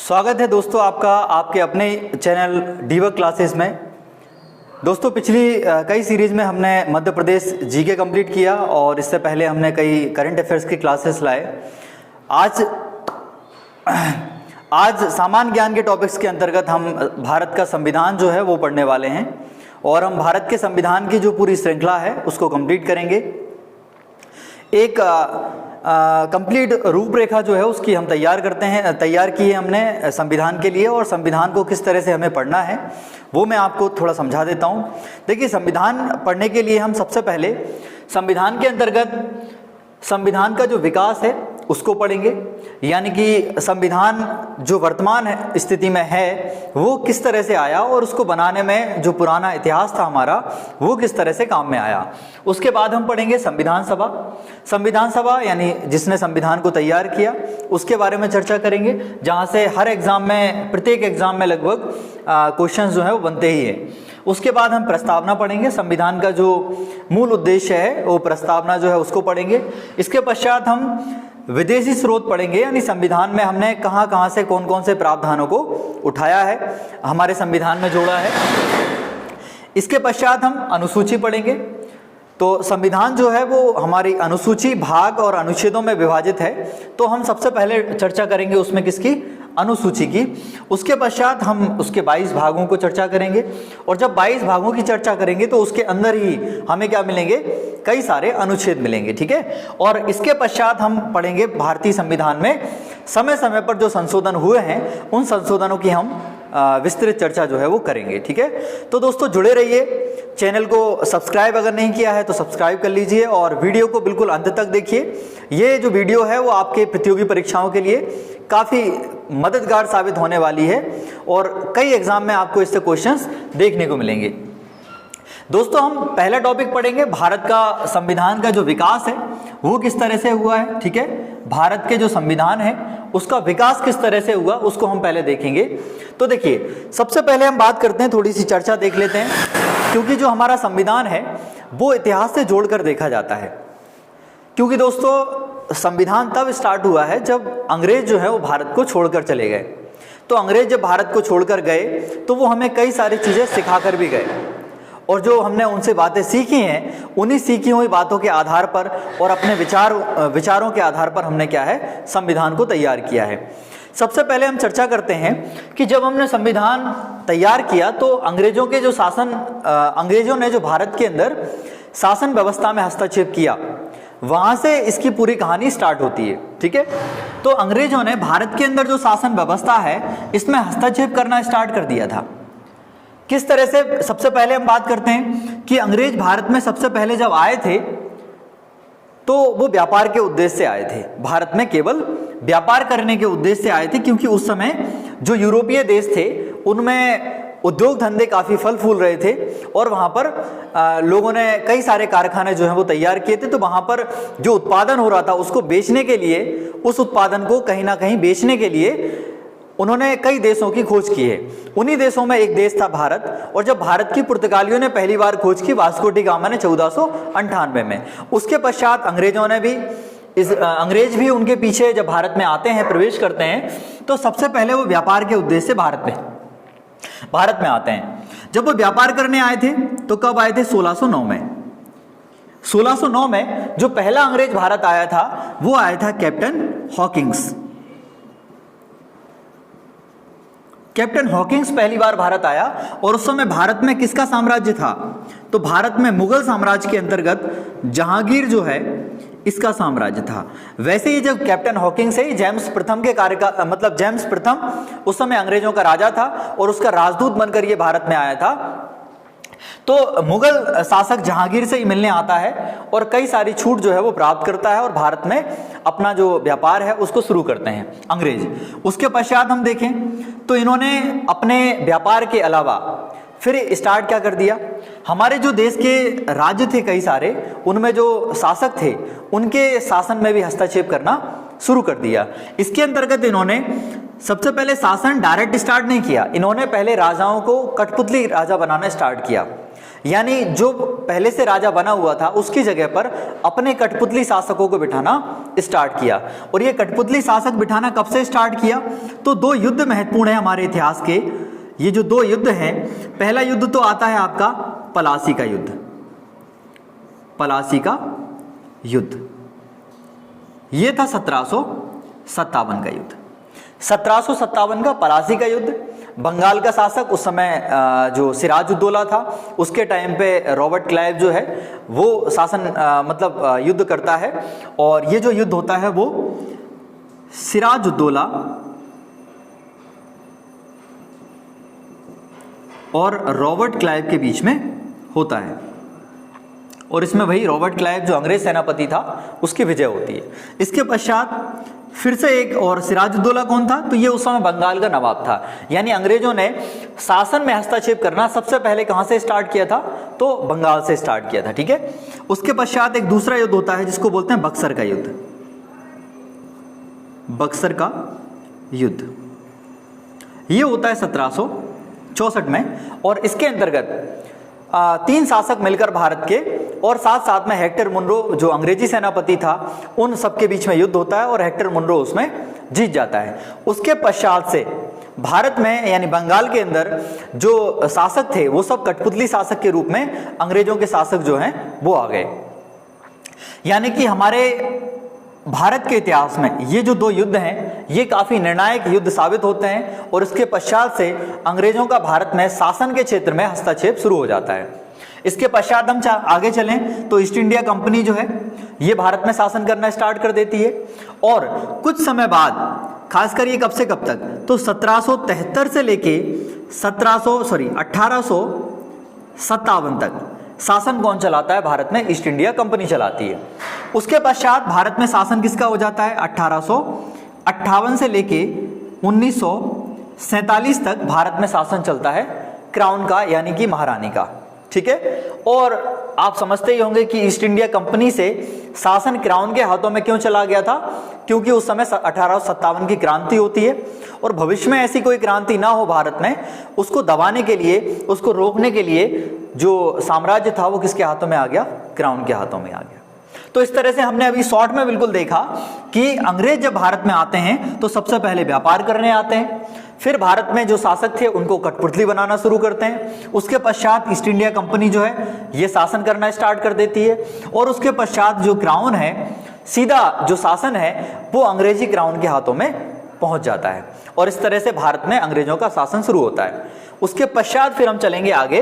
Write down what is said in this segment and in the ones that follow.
स्वागत है दोस्तों आपका आपके अपने चैनल डीवर्क क्लासेस में। दोस्तों पिछली कई सीरीज़ में हमने मध्य प्रदेश जीके कंप्लीट किया और इससे पहले हमने कई करंट अफेयर्स की क्लासेस लाए। आज सामान्य ज्ञान के टॉपिक्स के अंतर्गत हम भारत का संविधान जो है वो पढ़ने वाले हैं और हम भारत के संविधान की जो पूरी श्रृंखला है उसको कंप्लीट करेंगे। एक कंप्लीट रूपरेखा जो है उसकी हम तैयार की है हमने संविधान के लिए, और संविधान को किस तरह से हमें पढ़ना है वो मैं आपको थोड़ा समझा देता हूँ। देखिए, संविधान पढ़ने के लिए हम सबसे पहले संविधान के अंतर्गत संविधान का जो विकास है उसको पढ़ेंगे, यानी कि संविधान जो वर्तमान स्थिति में है वो किस तरह से आया और उसको बनाने में जो पुराना इतिहास था हमारा वो किस तरह से काम में आया। उसके बाद हम पढ़ेंगे संविधान सभा यानी जिसने संविधान को तैयार किया उसके बारे में चर्चा करेंगे, जहाँ से हर एग्जाम में प्रत्येक एग्जाम में लगभग क्वेश्चंस जो है वो बनते ही है। उसके बाद हम प्रस्तावना पढ़ेंगे, संविधान का जो मूल उद्देश्य है वो प्रस्तावना जो है उसको पढ़ेंगे। इसके पश्चात हम विदेशी स्रोत पढ़ेंगे, यानी संविधान में हमने कहाँ से कौन कौन से प्रावधानों को उठाया है, हमारे संविधान में जोड़ा है। इसके पश्चात हम अनुसूची पढ़ेंगे। तो संविधान जो है वो हमारी अनुसूची भाग और अनुच्छेदों में विभाजित है, तो हम सबसे पहले चर्चा करेंगे उसमें किसकी, अनुसूची की। उसके पश्चात हम उसके 22 भागों को चर्चा करेंगे, और जब 22 भागों की चर्चा करेंगे तो उसके अंदर ही हमें क्या मिलेंगे, कई सारे अनुच्छेद मिलेंगे, ठीक है। और इसके पश्चात हम पढ़ेंगे भारतीय संविधान में समय समय पर जो संशोधन हुए हैं उन संशोधनों की हम विस्तृत चर्चा जो है वो करेंगे, ठीक है। तो दोस्तों जुड़े रहिए, चैनल को सब्सक्राइब अगर नहीं किया है तो सब्सक्राइब कर लीजिए और वीडियो को बिल्कुल अंत तक देखिए। ये जो वीडियो है वो आपके प्रतियोगी परीक्षाओं के लिए काफ़ी मददगार साबित होने वाली है और कई एग्जाम में आपको इससे क्वेश्चंस देखने को मिलेंगे। दोस्तों हम पहला टॉपिक पढ़ेंगे, भारत का संविधान का जो विकास है वो किस तरह से हुआ है, ठीक है। भारत के जो संविधान है उसका विकास किस तरह से हुआ उसको हम पहले देखेंगे। तो देखिए, सबसे पहले हम बात करते हैं, थोड़ी सी चर्चा देख लेते हैं, क्योंकि जो हमारा संविधान है वो इतिहास से जोड़कर देखा जाता है। क्योंकि दोस्तों संविधान तब स्टार्ट हुआ है जब अंग्रेज जो है वो भारत को छोड़कर चले गए। तो अंग्रेज जब भारत को छोड़कर गए तो वो हमें कई सारी चीज़ें सिखा कर भी गए, और जो हमने उनसे बातें सीखी हैं उन्हीं सीखी हुई बातों के आधार पर और अपने विचारों के आधार पर हमने क्या है, संविधान को तैयार किया है। सबसे पहले हम चर्चा करते हैं कि जब हमने संविधान तैयार किया तो अंग्रेजों ने जो भारत के अंदर शासन व्यवस्था में हस्तक्षेप किया, वहां से इसकी पूरी कहानी स्टार्ट होती है, ठीक है। तो अंग्रेजों ने भारत के अंदर जो शासन व्यवस्था है इसमें हस्तक्षेप करना स्टार्ट कर दिया था। किस तरह से, सबसे पहले हम बात करते हैं कि अंग्रेज भारत में सबसे पहले जब आए थे तो वो व्यापार के उद्देश्य से आए थे, भारत में केवल व्यापार करने के उद्देश्य से आए थे, क्योंकि उस समय जो यूरोपीय देश थे उनमें उद्योग धंधे काफ़ी फल फूल रहे थे और वहाँ पर लोगों ने कई सारे कारखाने जो हैं वो तैयार किए थे। तो वहाँ पर जो उत्पादन हो रहा था उसको बेचने के लिए, उस उत्पादन को कहीं ना कहीं बेचने के लिए उन्होंने कई देशों की खोज की है। उन्हीं देशों में एक देश था भारत, और जब भारत की पुर्तगालियों ने पहली बार खोज की वास्को डी गामा ने 1498 में, उसके पश्चात अंग्रेजों ने भी अंग्रेज भी उनके पीछे जब भारत में आते हैं, प्रवेश करते हैं, तो सबसे पहले वो व्यापार के उद्देश्य से भारत में आते हैं। जब वो व्यापार करने आए थे तो कब आए थे, 1609 में। 1609 में जो पहला अंग्रेज भारत आया था वो आया था कैप्टन हॉकिंस। कैप्टन हॉकिंस पहली बार भारत आया, और उस समय भारत में किसका साम्राज्य था, तो भारत में मुगल साम्राज्य के अंतर्गत जहांगीर जो है इसका साम्राज्य था। वैसे ही जब कैप्टन हॉकिंस है जेम्स प्रथम के जेम्स प्रथम उस समय अंग्रेजों का राजा था और उसका राजदूत बनकर ये भारत में आया था। तो मुगल शासक जहांगीर से ही मिलने आता है और कई सारी छूट जो है वो प्राप्त करता है और भारत में अपना जो व्यापार है उसको शुरू करते हैं अंग्रेज। उसके पश्चात हम देखें तो इन्होंने अपने व्यापार के अलावा फिर स्टार्ट क्या कर दिया, हमारे जो देश के राज्य थे कई सारे, उनमें जो शासक थे उनके शासन में भी हस्तक्षेप करना शुरू कर दिया। इसके अंतर्गत इन्होंने सबसे पहले शासन डायरेक्ट स्टार्ट नहीं किया, इन्होंने पहले राजाओं को कठपुतली राजा बनाना स्टार्ट किया, यानी जो पहले से राजा बना हुआ था उसकी जगह पर अपने कठपुतली शासकों को बिठाना स्टार्ट किया। और ये कठपुतली शासक बिठाना कब से स्टार्ट किया? तो दो युद्ध महत्वपूर्ण है हमारे इतिहास के। ये जो दो युद्ध हैं, पहला युद्ध तो आता है आपका पलासी का युद्ध। पलासी का युद्ध ये था 1757 का युद्ध। 1757 का पलासी का युद्ध। बंगाल का शासक उस समय जो सिराजुद्दौला था, उसके टाइम पे रॉबर्ट क्लाइव जो है वो शासन युद्ध करता है। और ये जो युद्ध होता है वो सिराजुद्दौला और रॉबर्ट क्लाइव के बीच में होता है। और इसमें भाई रॉबर्ट क्लाइव जो अंग्रेज सेनापति था उसकी विजय होती है। इसके पश्चात फिर से एक और सिराजुद्दौला कौन था? तो ये उस समय बंगाल का नवाब था। यानी अंग्रेजों ने शासन में हस्तक्षेप करना सबसे पहले कहां से स्टार्ट किया था? तो बंगाल से स्टार्ट किया था। ठीक है, उसके पश्चात एक दूसरा युद्ध होता है जिसको बोलते हैं बक्सर का युद्ध। बक्सर का युद्ध ये होता है 1764 में। और इसके अंतर्गत 3 शासक मिलकर भारत के और साथ साथ में हेक्टर मुनरो जो अंग्रेजी सेनापति था उन सबके बीच में युद्ध होता है और हेक्टर मुनरो उसमें जीत जाता है। उसके पश्चात से भारत में यानी बंगाल के अंदर जो शासक थे वो सब कठपुतली शासक के रूप में अंग्रेजों के शासक जो हैं वो आ गए। यानी कि हमारे भारत के इतिहास में ये जो दो युद्ध हैं ये काफी निर्णायक युद्ध साबित होते हैं। और इसके पश्चात से अंग्रेजों का भारत में शासन के क्षेत्र में हस्तक्षेप शुरू हो जाता है। इसके पश्चात हम आगे चलें तो ईस्ट इंडिया कंपनी जो है ये भारत में शासन करना स्टार्ट कर देती है। और कुछ समय बाद, खासकर ये कब से कब तक? तो 1773 से लेके 1857 तक शासन कौन चलाता है भारत में? ईस्ट इंडिया कंपनी चलाती है। उसके पश्चात भारत में शासन किसका हो जाता है? 1858 से लेके 1947 तक भारत में शासन चलता है क्राउन का, यानी कि महारानी का। ठीक है, और आप समझते ही होंगे कि ईस्ट इंडिया कंपनी से शासन क्राउन के हाथों में क्यों चला गया था? क्योंकि उस समय 1857 की क्रांति होती है और भविष्य में ऐसी कोई क्रांति ना हो भारत में, उसको दबाने के लिए, उसको रोकने के लिए जो साम्राज्य था वो किसके हाथों में आ गया? क्राउन के हाथों में आ गया। तो इस तरह से हमने अभी शॉर्ट में बिल्कुल देखा कि अंग्रेज जब भारत में आते हैं तो सबसे पहले व्यापार करने आते हैं, फिर भारत में जो शासक थे उनको कठपुतली बनाना शुरू करते हैं। उसके पश्चात ईस्ट इंडिया कंपनी जो है ये शासन करना स्टार्ट कर देती है। और उसके पश्चात जो क्राउन है, सीधा जो शासन है वो अंग्रेजी क्राउन के हाथों में पहुंच जाता है। और इस तरह से भारत में अंग्रेजों का शासन शुरू होता है। उसके पश्चात फिर हम चलेंगे आगे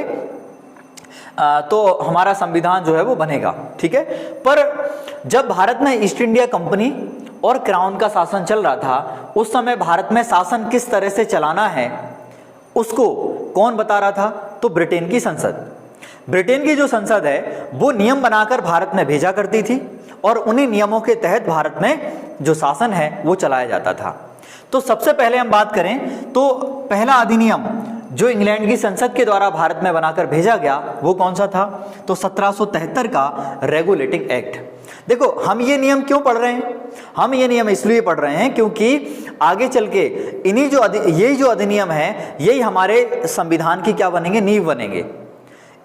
तो हमारा संविधान जो है वो बनेगा। ठीक है, पर जब भारत में ईस्ट इंडिया कंपनी और क्राउन का शासन चल रहा था उस समय भारत में शासन किस तरह से चलाना है उसको कौन बता रहा था? तो ब्रिटेन की संसद। ब्रिटेन की जो संसद है वो नियम बनाकर भारत में भेजा करती थी और उन्हीं नियमों के तहत भारत में जो शासन है वो चलाया जाता था। तो सबसे पहले हम बात करें तो पहला अधिनियम जो इंग्लैंड की संसद के द्वारा भारत में बनाकर भेजा गया वो कौन सा था? तो 1773 का रेगुलेटिंग एक्ट। देखो, हम ये नियम क्यों पढ़ रहे हैं? हम ये नियम इसलिए पढ़ रहे हैं क्योंकि आगे चल के यही जो अधिनियम है यही हमारे संविधान की क्या बनेंगे? नींव बनेंगे।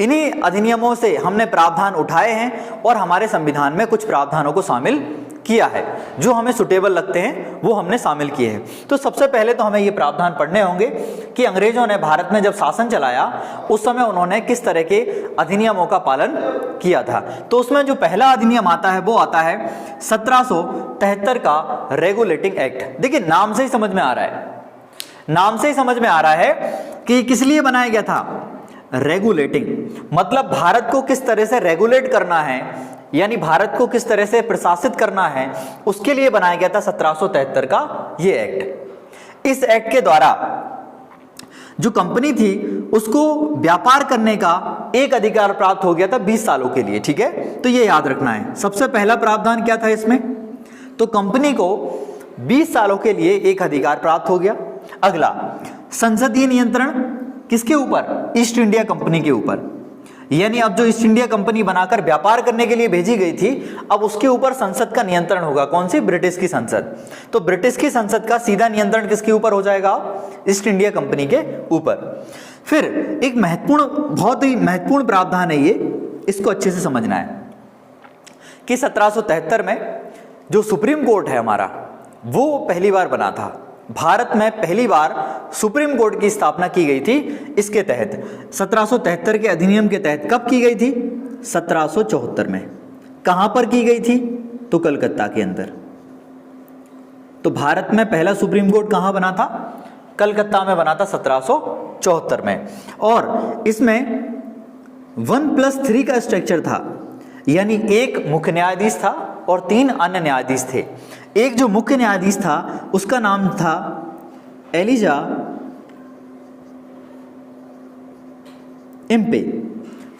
इन्हीं अधिनियमों से हमने प्रावधान उठाए हैं और हमारे संविधान में कुछ प्रावधानों को शामिल किया है, जो हमें सुटेबल लगते हैं वो हमने शामिल किए हैं। तो सबसे पहले तो हमें ये प्रावधान पढ़ने होंगे कि अंग्रेजों ने भारत में जब शासन चलाया उस समय उन्होंने किस तरह के अधिनियमों का पालन किया था। तो उसमें जो पहला अधिनियम आता है वो आता है 1773 का रेगुलेटिंग एक्ट। देखिए, नाम से ही समझ में आ रहा है, नाम से ही समझ में आ रहा है कि किस लिए बनाया गया था। रेगुलेटिंग मतलब भारत को किस तरह से रेगुलेट करना है, यानी भारत को किस तरह से प्रशासित करना है, उसके लिए बनाया गया था 1773 का ये एक्ट। इस एक्ट के द्वारा जो कंपनी थी उसको व्यापार करने का एक अधिकार प्राप्त हो गया था 20 सालों के लिए। ठीक है, तो ये याद रखना है। सबसे पहला प्रावधान क्या था इसमें? तो कंपनी को 20 सालों के लिए एक अधिकार प्राप्त हो गया। अगला, संसदीय नियंत्रण किसके ऊपर? ईस्ट इंडिया कंपनी के ऊपर। यानी अब जो ईस्ट इंडिया कंपनी बनाकर व्यापार करने के लिए भेजी गई थी अब उसके ऊपर संसद का नियंत्रण होगा। कौन सी? ब्रिटिश की संसद। तो ब्रिटिश की संसद का सीधा नियंत्रण किसके ऊपर हो जाएगा? ईस्ट इंडिया कंपनी के ऊपर। फिर एक महत्वपूर्ण, बहुत ही महत्वपूर्ण प्रावधान है ये, इसको अच्छे से समझना है कि 1773 में जो सुप्रीम कोर्ट है हमारा, वो पहली बार बना था। भारत में पहली बार सुप्रीम कोर्ट की स्थापना की गई थी इसके तहत, 1773 के अधिनियम के तहत। कब की गई थी? 1774 में। कहां पर की गई थी? तो कलकत्ता के अंदर। तो भारत में पहला सुप्रीम कोर्ट कहां बना था? कलकत्ता में बना था 1774 में। और इसमें 1+3 का स्ट्रक्चर था, यानी एक मुख्य न्यायाधीश था और 3 अन्य न्यायाधीश थे। एक जो मुख्य न्यायाधीश था उसका नाम था Elijah Impey,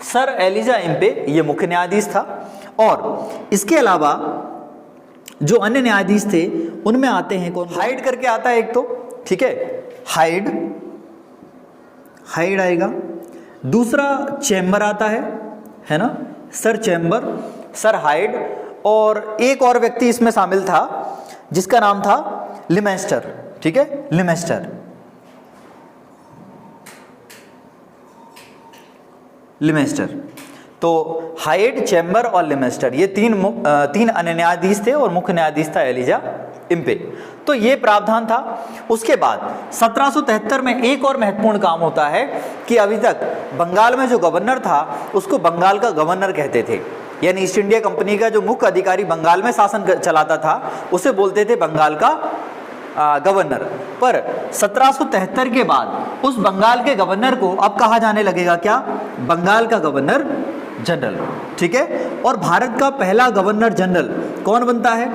sir Elijah Impey, ये मुख्य न्यायाधीश था। और इसके अलावा जो अन्य न्यायाधीश थे उनमें आते हैं कौन? हाइड करके आता है एक तो, ठीक है, हाइड आएगा। दूसरा चैम्बर आता है ना, सर चैम्बर, सर हाइड। और एक और व्यक्ति इसमें शामिल था जिसका नाम था लिमेस्टर, ठीक है, लिमेस्टर। तो हाइड, चैम्बर और लिमेस्टर, ये तीन अन्य न्यायाधीश थे और मुख्य न्यायाधीश था एलिजा इम्पे। तो ये प्रावधान था। उसके बाद 1773 में एक और महत्वपूर्ण काम होता है कि अभी तक बंगाल में जो गवर्नर था उसको बंगाल का गवर्नर कहते थे, यानी ईस्ट इंडिया कंपनी का जो मुख्य अधिकारी बंगाल में शासन चलाता था उसे बोलते थे बंगाल का गवर्नर। पर 1773 के बाद उस बंगाल के गवर्नर को अब कहा जाने लगेगा क्या? बंगाल का गवर्नर जनरल, ठीक है। और भारत का पहला गवर्नर जनरल कौन बनता है?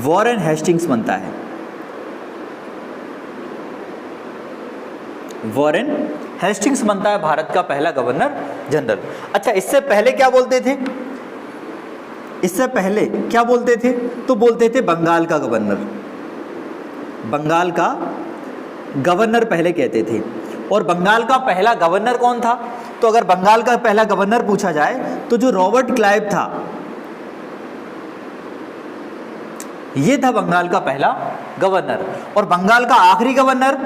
वॉरेन हेस्टिंग्स बनता है। वॉरेन हेस्टिंग्स बनता है भारत का पहला गवर्नर जनरल। अच्छा, इससे पहले क्या बोलते थे? तो बोलते थे बंगाल का गवर्नर। बंगाल का गवर्नर पहले कहते थे। और बंगाल का पहला गवर्नर कौन था? तो अगर बंगाल का पहला गवर्नर पूछा जाए तो जो रॉबर्ट क्लाइव था, ये था बंगाल का पहला गवर्नर। और बंगाल का आखिरी गवर्नर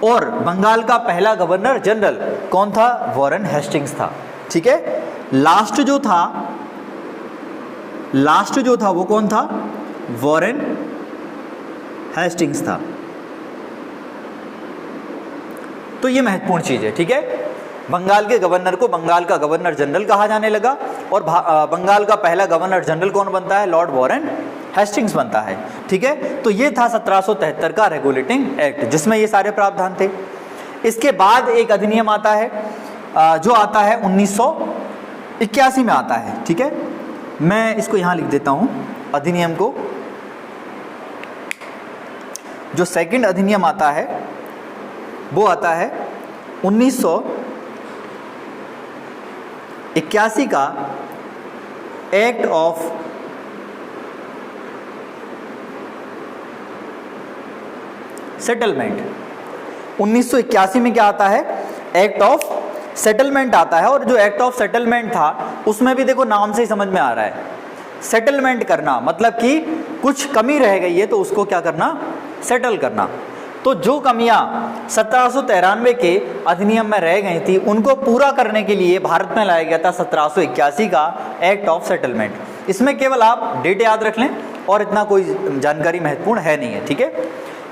और बंगाल का पहला गवर्नर जनरल कौन था? वॉरेन हेस्टिंग्स था, ठीक है। लास्ट जो था वो कौन था? वॉरेन हेस्टिंग्स था। तो ये महत्वपूर्ण चीज है, ठीक है। बंगाल के गवर्नर को बंगाल का गवर्नर जनरल कहा जाने लगा। और बंगाल का पहला गवर्नर जनरल कौन बनता है? लॉर्ड वॉरेन हेस्टिंग्स बनता है, ठीक है। तो ये था 1773 का रेगुलेटिंग एक्ट, जिसमें ये सारे प्रावधान थे। इसके बाद एक अधिनियम आता है जो आता है 1981 में आता है, ठीक है। मैं इसको यहाँ लिख देता हूँ अधिनियम को। जो सेकंड अधिनियम आता है वो आता है 1981 का एक्ट ऑफ सेटलमेंट। 1981 में क्या आता है? एक्ट ऑफ सेटलमेंट आता है। और जो एक्ट ऑफ सेटलमेंट था उसमें भी देखो नाम से ही समझ में आ रहा है, सेटलमेंट करना, मतलब कि कुछ कमी रह गई है तो उसको क्या करना? सेटल करना। तो जो कमियां 1793 के अधिनियम में रह गई थी उनको पूरा करने के लिए भारत में लाया गया था 1781 का एक्ट ऑफ सेटलमेंट। इसमें केवल आप डेट याद रख लें और इतना कोई जानकारी महत्वपूर्ण है नहीं है, ठीक है।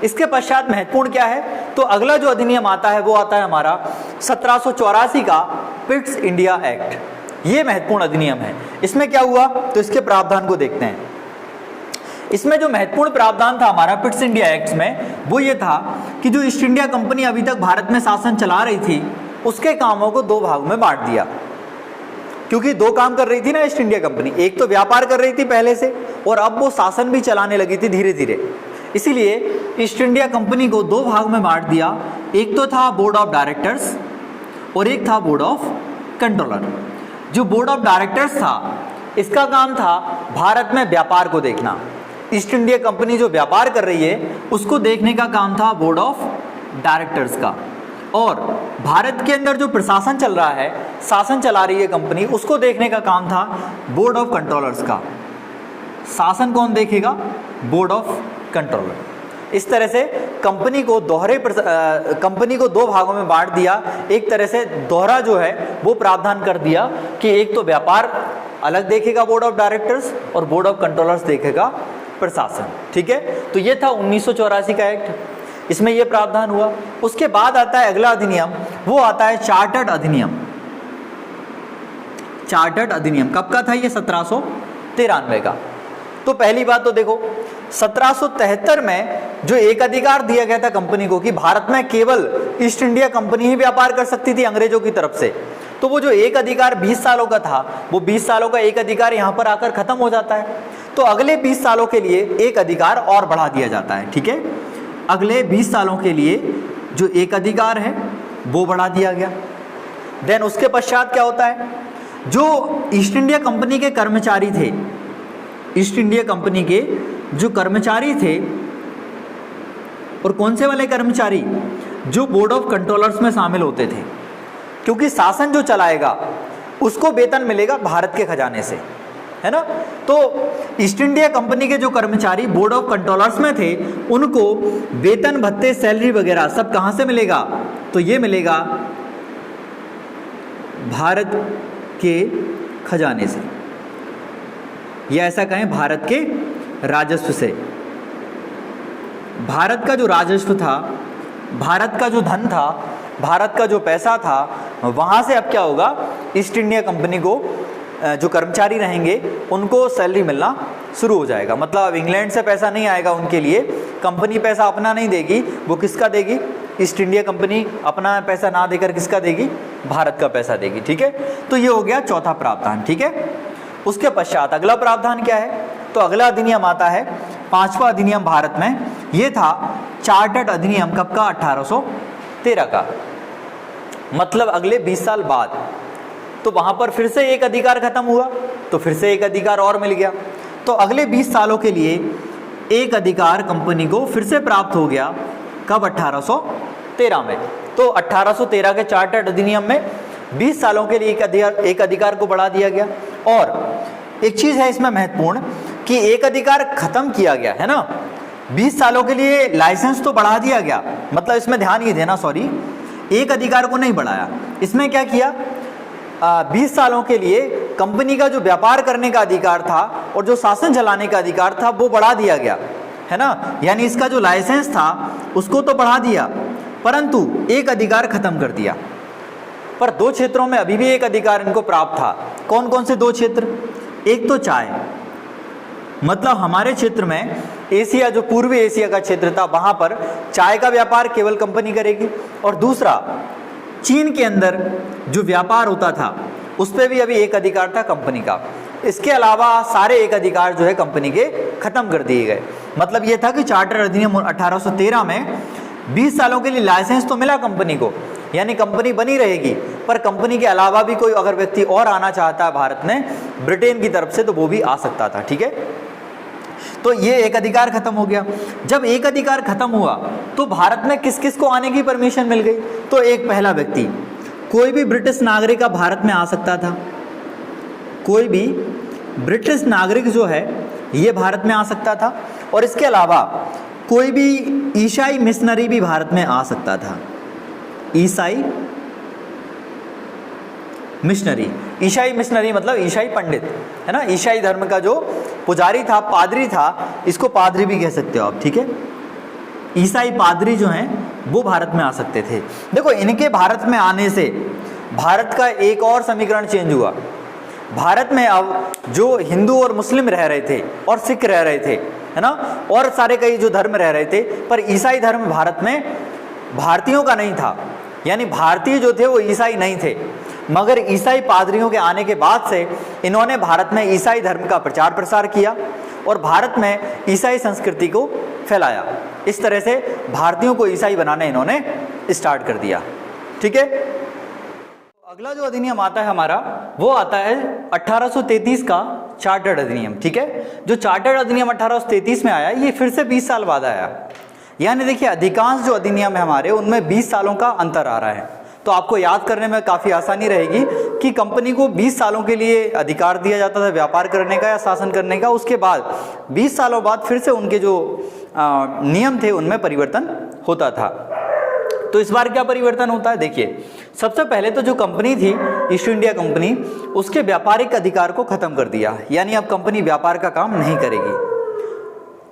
इसके पश्चात महत्वपूर्ण क्या है? तो अगला जो अधिनियम आता है वो आता है हमारा 1784 का पिट्स इंडिया एक्ट। ये महत्वपूर्ण अधिनियम है। इसमें क्या हुआ? तो इसके प्रावधान को देखते हैं। इसमें जो महत्वपूर्ण प्रावधान था हमारा पिट्स इंडिया एक्ट में वो ये था कि जो ईस्ट इंडिया कंपनी अभी तक भारत में शासन चला रही थी उसके कामों को 2 भाग में बांट दिया। क्योंकि 2 काम कर रही थी ना ईस्ट इंडिया कंपनी, एक तो व्यापार कर रही थी पहले से और अब वो शासन भी चलाने लगी थी धीरे धीरे। इसीलिए ईस्ट इंडिया कंपनी को 2 भाग में बांट दिया। एक तो था बोर्ड ऑफ डायरेक्टर्स और एक था बोर्ड ऑफ कंट्रोलर। जो बोर्ड ऑफ डायरेक्टर्स था इसका काम था भारत में व्यापार को देखना। ईस्ट इंडिया कंपनी जो व्यापार कर रही है उसको देखने का काम था बोर्ड ऑफ डायरेक्टर्स का। और भारत के अंदर जो प्रशासन चल रहा है, शासन चला रही है कंपनी, उसको देखने का काम था बोर्ड ऑफ कंट्रोलर्स का। शासन कौन देखेगा? Board of controller. इस तरह से कंपनी को कंपनी को दो भागों में बांट दिया। एक तरह से दोहरा जो है वो प्रावधान कर दिया कि एक तो व्यापार अलग देखेगा बोर्ड ऑफ डायरेक्टर्स और बोर्ड ऑफ कंट्रोलर्स देखेगा प्रशासन। ठीक है, तो ये था 1984 का एक्ट, इसमें ये प्रावधान हुआ। उसके बाद आता है अगला अधिनियम, वो आता है चार्टर्ड अधिनियम। चार्टर्ड अधिनियम कब का था? ये 1793 का। तो पहली बात तो देखो 1773 में जो एक अधिकार दिया गया था कंपनी को कि भारत में केवल ईस्ट इंडिया कंपनी ही व्यापार कर सकती थी अंग्रेजों की तरफ से, तो वो जो एक अधिकार 20 सालों का था, वो 20 सालों का एक अधिकार यहाँ पर आकर खत्म हो जाता है। तो अगले 20 सालों के लिए एक अधिकार और बढ़ा दिया जाता है। ठीक है, अगले 20 सालों के लिए जो एक अधिकार है वो बढ़ा दिया गया। देन उसके पश्चात क्या होता है, जो ईस्ट इंडिया कंपनी के कर्मचारी थे, ईस्ट इंडिया कंपनी के जो कर्मचारी थे, और कौन से वाले कर्मचारी, जो बोर्ड ऑफ कंट्रोलर्स में शामिल होते थे, क्योंकि शासन जो चलाएगा उसको वेतन मिलेगा भारत के खजाने से, है ना। तो ईस्ट इंडिया कंपनी के जो कर्मचारी बोर्ड ऑफ कंट्रोलर्स में थे, उनको वेतन भत्ते सैलरी वगैरह सब कहां से मिलेगा? तो ये मिलेगा भारत के खजाने से, या ऐसा कहें भारत के राजस्व से। भारत का जो राजस्व था, भारत का जो धन था, भारत का जो पैसा था, वहाँ से अब क्या होगा, ईस्ट इंडिया कंपनी को जो कर्मचारी रहेंगे उनको सैलरी मिलना शुरू हो जाएगा। मतलब अब इंग्लैंड से पैसा नहीं आएगा उनके लिए, कंपनी पैसा अपना नहीं देगी, वो किसका देगी? ईस्ट इंडिया कंपनी अपना पैसा ना देकर किसका देगी? भारत का पैसा देगी। ठीक है, तो ये हो गया चौथा प्रावधान। ठीक है, उसके पश्चात अगला प्रावधान क्या है? तो अगला अधिनियम आता है, पांचवा अधिनियम भारत में, ये था चार्टर्ड अधिनियम। कब का? 1813 का। मतलब अगले 20 साल बाद। तो वहां पर फिर से एक अधिकार खत्म हुआ, तो फिर से एक अधिकार और मिल गया। तो अगले 20 सालों के लिए एक अधिकार कंपनी को फिर से प्राप्त हो गया। कब? 1813 में। तो 1813 के चार्टर्ड अधिनियम में 20 सालों के लिए एक अधिकार को बढ़ा दिया गया। और एक चीज है इसमें महत्वपूर्ण कि एक अधिकार खत्म किया गया है ना, 20 सालों के लिए लाइसेंस तो बढ़ा दिया गया, मतलब इसमें ध्यान ये देना, सॉरी, एक अधिकार को नहीं बढ़ाया। इसमें क्या किया, 20 सालों के लिए कंपनी का जो व्यापार करने का अधिकार था और जो शासन चलाने का अधिकार था वो बढ़ा दिया गया, है ना। यानी इसका जो लाइसेंस था उसको तो बढ़ा दिया, परंतु एक अधिकार खत्म कर दिया। पर दो क्षेत्रों में अभी भी एक अधिकार इनको प्राप्त था। कौन कौन से दो क्षेत्र? एक तो चाय, मतलब हमारे क्षेत्र में एशिया, जो पूर्वी एशिया का क्षेत्र था, वहां पर चाय का व्यापार केवल कंपनी करेगी। और दूसरा, चीन के अंदर जो व्यापार होता था उस पर भी अभी एक अधिकार था कंपनी का। इसके अलावा सारे एक अधिकार जो है कंपनी के खत्म कर दिए गए। मतलब ये था कि चार्टर अधिनियम 1813 में 20 सालों के लिए लाइसेंस तो मिला कंपनी को, यानी कंपनी बनी रहेगी, पर कंपनी के अलावा भी कोई अगर व्यक्ति और आना चाहता है भारत में ब्रिटेन की तरफ से, तो वो भी आ सकता था। ठीक है, तो ये एक अधिकार खत्म हो गया। जब एक अधिकार खत्म हुआ तो भारत में किस किस को आने की परमिशन मिल गई? तो एक पहला व्यक्ति, कोई भी ब्रिटिश नागरिक अब भारत में आ सकता था। कोई भी ब्रिटिश नागरिक जो है ये भारत में आ सकता था। और इसके अलावा कोई भी ईसाई मिशनरी भी भारत में आ सकता था। ईसाई मिशनरी, ईसाई मिशनरी मतलब ईसाई पंडित, है ना। ईसाई धर्म का जो पुजारी था, पादरी था, इसको पादरी भी कह सकते हो आप। ठीक है, ईसाई पादरी जो हैं वो भारत में आ सकते थे। देखो, इनके भारत में आने से भारत का एक और समीकरण चेंज हुआ। भारत में अब जो हिंदू और मुस्लिम रह रहे थे और सिख रह रहे थे, है ना, और सारे कई जो धर्म रह रहे थे, पर ईसाई धर्म भारत में भारतीयों का नहीं था। यानी भारतीय जो थे वो ईसाई नहीं थे, मगर ईसाई पादरियों के आने के बाद से इन्होंने भारत में ईसाई धर्म का प्रचार प्रसार किया और भारत में ईसाई संस्कृति को फैलाया। इस तरह से भारतीयों को ईसाई बनाने इन्होंने स्टार्ट कर दिया। ठीक है, अगला जो अधिनियम आता है हमारा, वो आता है 1833 का चार्टर्ड अधिनियम। ठीक है, जो चार्टर्ड अधिनियम 1833 में आया, ये फिर से 20 साल बाद आया। यानी देखिए, अधिकांश जो अधिनियम है हमारे, उनमें 20 सालों का अंतर आ रहा है। तो आपको याद करने में काफ़ी आसानी रहेगी कि कंपनी को 20 सालों के लिए अधिकार दिया जाता था व्यापार करने का या शासन करने का। उसके बाद 20 सालों बाद फिर से उनके जो नियम थे उनमें परिवर्तन होता था। तो इस बार क्या परिवर्तन होता है, देखिए सबसे पहले तो जो कंपनी थी ईस्ट इंडिया कंपनी, उसके व्यापारिक अधिकार को खत्म कर दिया, यानी अब कंपनी व्यापार का काम नहीं करेगी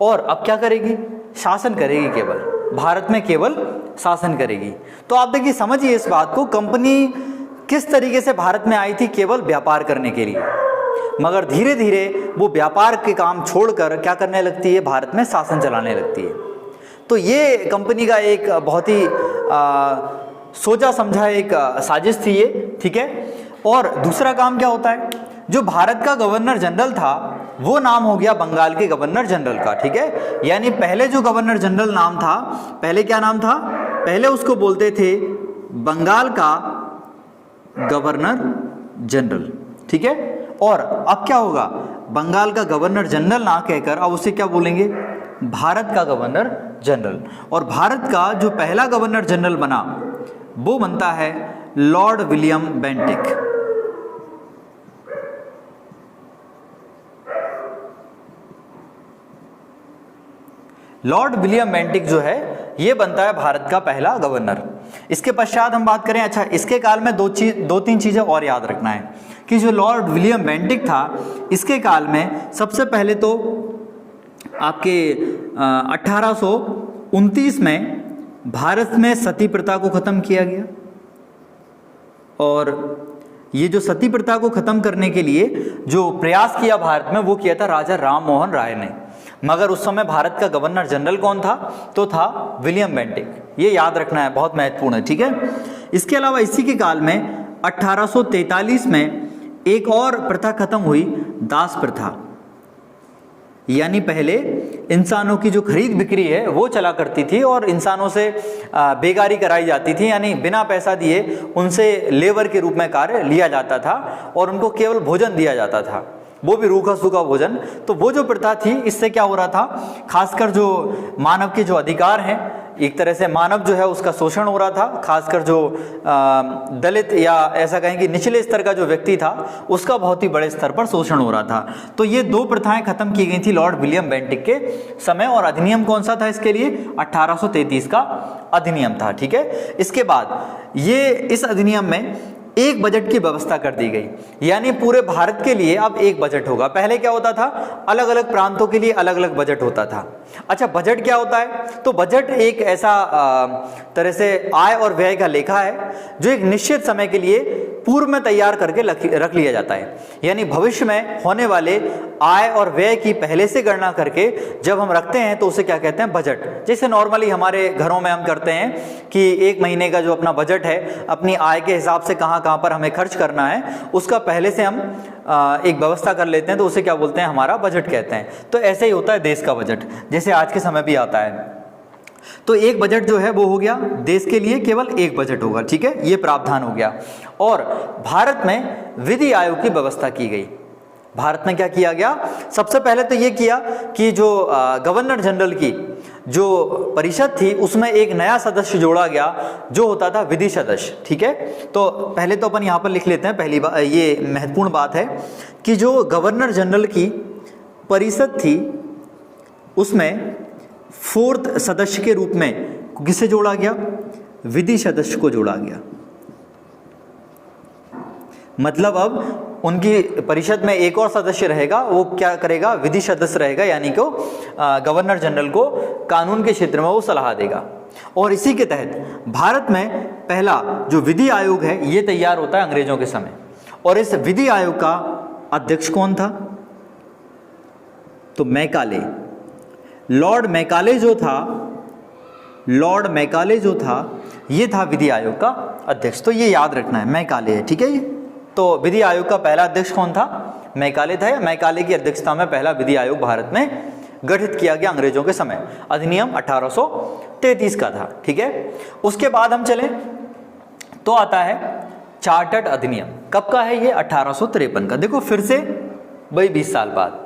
और अब क्या करेगी, शासन करेगी, केवल भारत में केवल शासन करेगी। तो आप देखिए समझिए इस बात को, कंपनी किस तरीके से भारत में आई थी केवल व्यापार करने के लिए, मगर धीरे धीरे वो व्यापार के काम छोड़कर क्या करने लगती है, भारत में शासन चलाने लगती है। तो ये कंपनी का एक बहुत ही सोचा समझा एक साजिश थी ये, ठीक है। और दूसरा काम क्या होता है, जो भारत का गवर्नर जनरल था वो नाम हो गया बंगाल के गवर्नर जनरल का, ठीक है। यानी पहले जो गवर्नर जनरल नाम था, पहले क्या नाम था, पहले उसको बोलते थे बंगाल का गवर्नर जनरल, ठीक है। और अब क्या होगा, बंगाल का गवर्नर जनरल ना कहकर अब उसे क्या बोलेंगे, भारत का गवर्नर जनरल। और भारत का जो पहला गवर्नर जनरल बना वो बनता है Lord William Bentinck. Lord William Bentinck जो है ये बनता है भारत का पहला गवर्नर। इसके पश्चात हम बात करें, अच्छा इसके काल में दो तीन चीजें और याद रखना है कि जो लॉर्ड विलियम बेंटिक था इसके काल में सबसे पहले तो आपके 1829 में भारत में सती प्रथा को खत्म किया गया। और ये जो सती प्रथा को खत्म करने के लिए जो प्रयास किया भारत में वो किया था राजा राम मोहन राय ने, मगर उस समय भारत का गवर्नर जनरल कौन था, तो था विलियम बेंटिक। ये याद रखना है, बहुत महत्वपूर्ण है, ठीक है। इसके अलावा इसी के काल में 1843 में एक और प्रथा खत्म हुई, दास प्रथा। यानी पहले इंसानों की जो खरीद बिक्री है वो चला करती थी और इंसानों से बेगारी कराई जाती थी, यानी बिना पैसा दिए उनसे लेबर के रूप में कार्य लिया जाता था और उनको केवल भोजन दिया जाता था, वो भी रूखा सूखा भोजन। तो वो जो प्रथा थी इससे क्या हो रहा था, खासकर जो मानव के जो अधिकार हैं, एक तरह से मानव जो है उसका शोषण हो रहा था, खासकर जो दलित या ऐसा कहें कि निचले स्तर का जो व्यक्ति था उसका बहुत ही बड़े स्तर पर शोषण हो रहा था। तो ये दो प्रथाएं खत्म की गई थी लॉर्ड विलियम बेंटिक के समय। और अधिनियम कौन सा था इसके लिए, 1833 का अधिनियम था, ठीक है। इसके बाद ये इस अधिनियम में एक बजट की व्यवस्था कर दी गई, यानी पूरे भारत के लिए अब एक बजट होगा। पहले क्या होता था, अलग अलग प्रांतों के लिए अलग अलग बजट होता था। अच्छा बजट क्या होता है, तो बजट एक ऐसा तरह से आय और व्यय का लेखा है जो एक निश्चित समय के लिए पूर्व में तैयार करके रख लिया जाता है, यानी भविष्य में होने वाले आय और व्यय की पहले से गणना करके जब हम रखते हैं तो उसे क्या कहते हैं, बजट। जैसे नॉर्मली हमारे घरों में हम करते हैं कि एक महीने का जो अपना बजट है, अपनी आय के हिसाब से कहाँ पर हमें खर्च करना है, उसका पहले से हम एक व्यवस्था कर लेते हैं, तो उसे क्या बोलते हैं, हमारा बजट कहते हैं। तो ऐसे ही होता है देश का बजट, जैसे आज के समय भी आता है। तो एक बजट जो है वो हो गया, देश के लिए केवल एक बजट होगा, ठीक है, ये प्रावधान हो गया। और भारत में विधि आयोग की व्यवस्था की गई। भारत में क्या किया गया, सबसे पहले तो ये किया कि जो गवर्नर जनरल की जो परिषद थी उसमें एक नया सदस्य जोड़ा गया जो होता था विधि सदस्य, ठीक है। तो पहले तो अपन यहाँ पर लिख लेते हैं, पहली बात ये महत्वपूर्ण बात है कि जो गवर्नर जनरल की परिषद थी उसमें फोर्थ सदस्य के रूप में किसे जोड़ा गया, विधि सदस्य को जोड़ा गया। मतलब अब उनकी परिषद में एक और सदस्य रहेगा, वो क्या करेगा, विधि सदस्य रहेगा, यानी कि गवर्नर जनरल को कानून के क्षेत्र में वो सलाह देगा। और इसी के तहत भारत में पहला जो विधि आयोग है ये तैयार होता है अंग्रेजों के समय। और इस विधि आयोग का अध्यक्ष कौन था, तो मैकाले, लॉर्ड मैकाले जो था, लॉर्ड मैकाले जो था ये था विधि आयोग का अध्यक्ष। तो ये याद रखना है, मैकाले है, ठीक है। ये तो विधि आयोग का पहला अध्यक्ष कौन था, मैकाले था। मैकाले की अध्यक्षता में पहला विधि आयोग भारत में गठित किया गया अंग्रेजों के समय। अधिनियम 1833 का था, ठीक है। उसके बाद हम चलें तो आता है चार्टर्ड अधिनियम। कब का है ये, 1853 का। देखो फिर से भाई 20 साल बाद,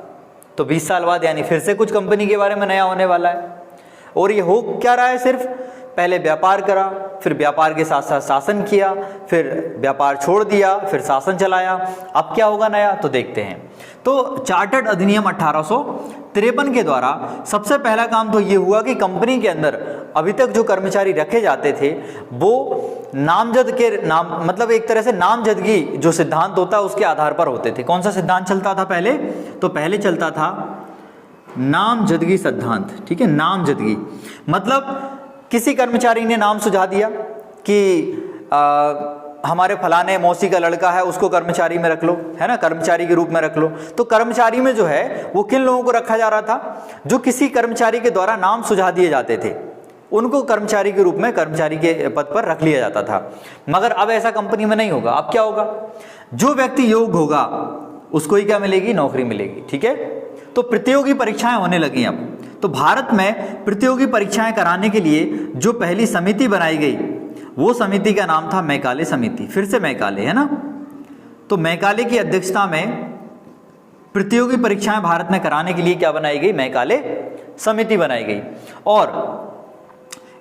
तो 20 साल बाद यानी फिर से कुछ कंपनी के बारे में नया होने वाला है। और ये हो क्या रहा है सिर्फ पहले व्यापार करा, फिर व्यापार के साथ साथ शासन किया, फिर व्यापार छोड़ दिया, फिर शासन चलाया। अब क्या होगा नया, तो देखते हैं। तो चार्टर्ड अधिनियम 1853 के द्वारा सबसे पहला काम तो ये हुआ कि कंपनी के अंदर अभी तक जो कर्मचारी रखे जाते थे वो नामजद के नाम, मतलब एक तरह से नामजदगी जो सिद्धांत होता है उसके आधार पर होते थे। कौन सा सिद्धांत चलता था पहले, तो पहले चलता था नामजदगी सिद्धांत, ठीक है। नामजदगी मतलब किसी कर्मचारी ने नाम सुझा दिया कि हमारे फलाने मौसी का लड़का है, उसको कर्मचारी में रख लो, है ना, कर्मचारी के रूप में रख लो। तो कर्मचारी में जो है वो किन लोगों को रखा जा रहा था, जो किसी कर्मचारी के द्वारा नाम सुझा दिए जाते थे, उनको कर्मचारी के रूप में कर्मचारी के पद पर रख लिया जाता था। मगर अब ऐसा कंपनी में नहीं होगा। अब क्या होगा, जो व्यक्ति योग्य होगा उसको ही क्या मिलेगी, नौकरी मिलेगी, ठीक है। तो प्रतियोगी परीक्षाएं होने लगी अब। तो भारत में प्रतियोगी परीक्षाएं कराने के लिए जो पहली समिति बनाई गई वो समिति का नाम था मैकाले समिति। फिर से मैकाले, है ना। तो मैकाले की अध्यक्षता में प्रतियोगी परीक्षाएं भारत में कराने के लिए क्या बनाई गई, मैकाले समिति बनाई गई। और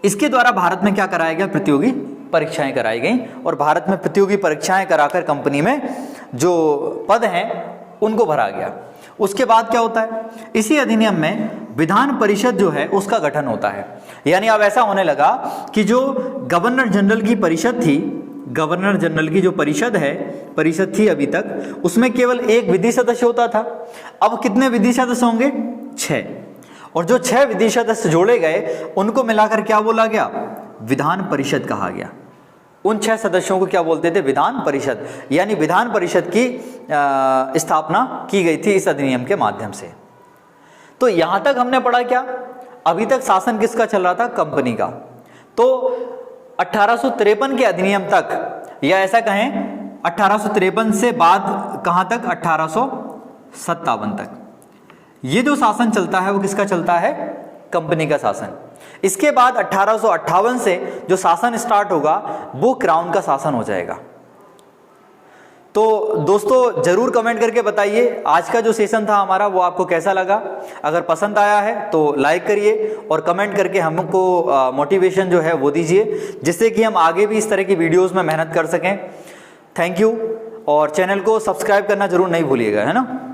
इसके द्वारा भारत में क्या कराया गया, प्रतियोगी परीक्षाएं कराई गई। और भारत में प्रतियोगी परीक्षाएं कराकर कंपनी में जो पद हैं उनको भरा गया। उसके बाद क्या होता है, इसी अधिनियम में विधान परिषद जो है उसका गठन होता है। यानी अब ऐसा होने लगा कि जो गवर्नर जनरल की परिषद थी, गवर्नर जनरल की जो परिषद थी अभी तक, उसमें केवल एक विधि सदस्य होता था। अब कितने विधि सदस्य होंगे, 6। और जो 6 विधि सदस्य जोड़े गए उनको मिलाकर क्या बोला गया, विधान परिषद कहा गया। उन 6 सदस्यों को क्या बोलते थे, विधान परिषद। यानी विधान परिषद की स्थापना की गई थी इस अधिनियम के माध्यम से। तो यहां तक हमने पढ़ा क्या, अभी तक शासन किसका चल रहा था, कंपनी का। तो 1853 के अधिनियम तक, या ऐसा कहें 1853 से बाद कहां तक, 1857 तक ये जो शासन चलता है वो किसका चलता है, कंपनी का शासन। इसके बाद 1858 से जो शासन स्टार्ट होगा वो क्राउन का शासन हो जाएगा। तो दोस्तों जरूर कमेंट करके बताइए आज का जो सेशन था हमारा वो आपको कैसा लगा। अगर पसंद आया है तो लाइक करिए और कमेंट करके हमको मोटिवेशन जो है वो दीजिए, जिससे कि हम आगे भी इस तरह की वीडियोस में मेहनत कर सकें। Thank you. और चैनल को सब्सक्राइब करना जरूर नहीं भूलिएगा, है ना।